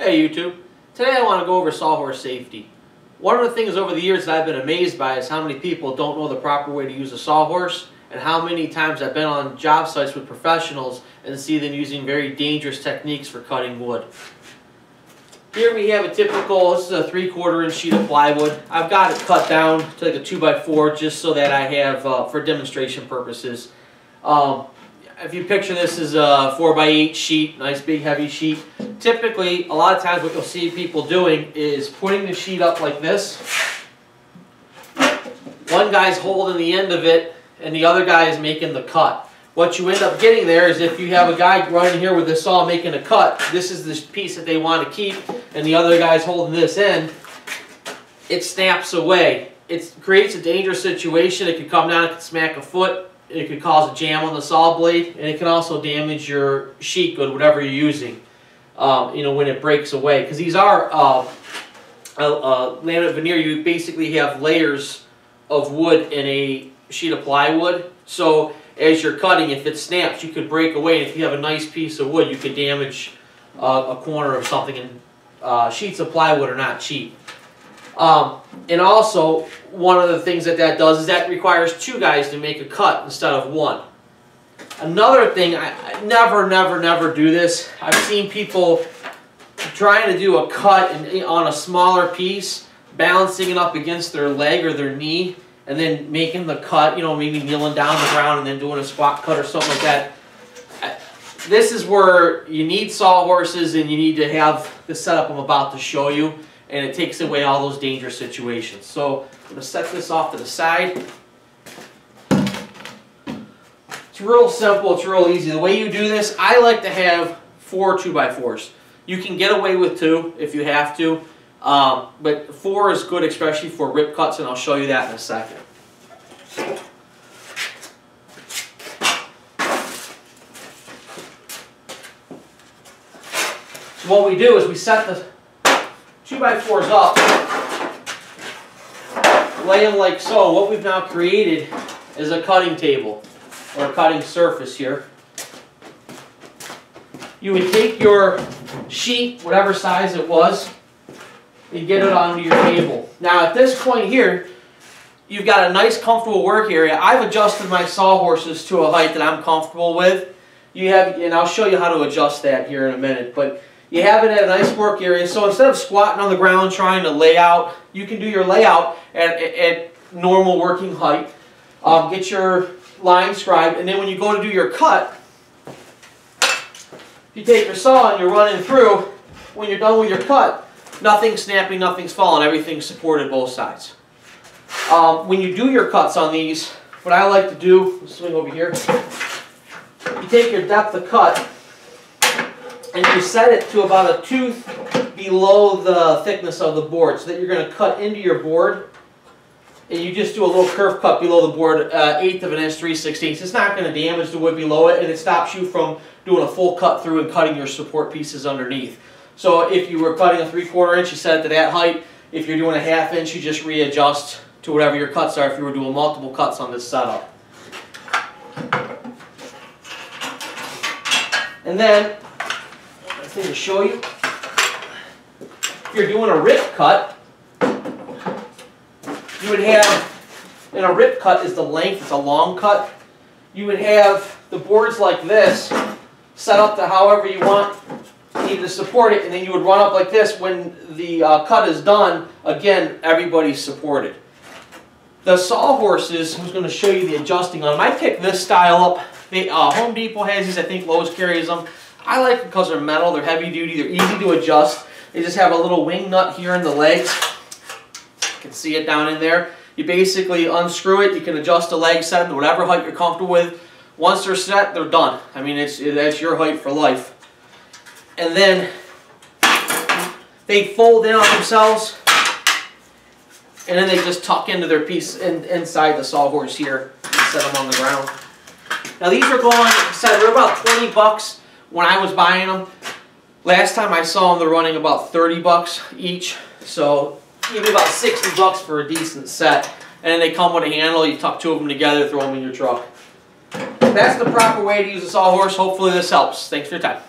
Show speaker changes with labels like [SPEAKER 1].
[SPEAKER 1] Hey YouTube, today I want to go over sawhorse safety. One of the things over the years that I've been amazed by is how many people don't know the proper way to use a sawhorse, and how many times I've been on job sites with professionals and see them using very dangerous techniques for cutting wood. Here we have a typical, this is a 3/4 inch sheet of plywood. I've got it cut down to like a 2x4 just so that I have, for demonstration purposes. If you picture this as a 4x8 sheet, nice big heavy sheet, typically a lot of times what you'll see people doing is putting the sheet up like this. One guy's holding the end of it and the other guy is making the cut. What you end up getting there is if you have a guy running here with a saw making a cut, this is the piece that they want to keep, and the other guy's holding this end, it snaps away. It creates a dangerous situation. It could come down, it could smack a foot, it could cause a jam on the saw blade, and it can also damage your sheet good, whatever you're using, when it breaks away. Because these are laminate veneer, you basically have layers of wood in a sheet of plywood. So as you're cutting, if it snaps, you could break away. And if you have a nice piece of wood, you could damage a corner of something. And sheets of plywood are not cheap. And also, one of the things that does is that requires two guys to make a cut instead of one. Another thing, I never do this. I've seen people trying to do a cut on a smaller piece, balancing it up against their leg or their knee, and then making the cut, maybe kneeling down the ground and then doing a squat cut or something like that. This is where you need sawhorses and you need to have the setup I'm about to show you, and it takes away all those dangerous situations. So I'm going to set this off to the side. It's real simple, it's real easy. The way you do this, I like to have 4 2x4s. You can get away with 2 if you have to, but 4 is good, especially for rip cuts, and I'll show you that in a second. So what we do is we set the 2x4s up, lay them like so. What we've now created is a cutting table, or a cutting surface here. You would take your sheet, whatever size it was, and get it onto your table. Now at this point here, you've got a nice comfortable work area. I've adjusted my sawhorses to a height that I'm comfortable with. And I'll show you how to adjust that here in a minute, but you have it at a nice work area. So instead of squatting on the ground trying to lay out, you can do your layout at normal working height. Get your line scribed, and then when you go to do your cut, you take your saw and you're running through. When you're done with your cut, nothing's snapping, nothing's falling, everything's supported both sides. When you do your cuts on these, what I like to do, let's swing over here, you take your depth of cut and you set it to about a tooth below the thickness of the board, so that you're going to cut into your board, and you just do a little curve cut below the board, 1/8 of an inch, 3/16. It's not going to damage the wood below it, and it stops you from doing a full cut through and cutting your support pieces underneath. So if you were cutting a 3/4 inch, you set it to that height. If you're doing a 1/2 inch, you just readjust to whatever your cuts are if you were doing multiple cuts on this setup. And then, let's to show you, if you're doing a rip cut, you would have, and a rip cut is the length, it's a long cut, you would have the boards like this set up to however you want to support it, and then you would run up like this. When the cut is done, again, everybody's supported. The sawhorses, I was going to show you the adjusting on them. I picked this style up. Home Depot has these, I think Lowe's carries them. I like them because they're metal, they're heavy duty, they're easy to adjust. They just have a little wing nut here in the legs. You can see it down in there. You basically unscrew it, you can adjust the leg, set them to whatever height you're comfortable with. Once they're set, they're done. I mean, that's your height for life. And then they fold in on themselves, and then they just tuck into their piece inside the sawhorse here and set them on the ground. Now these are going, like I said, they're about 20 bucks when I was buying them. Last time I saw them, they're running about 30 bucks each. So maybe about 60 bucks for a decent set. And then they come with a handle, you tuck 2 of them together, throw them in your truck. That's the proper way to use a sawhorse. Hopefully this helps. Thanks for your time.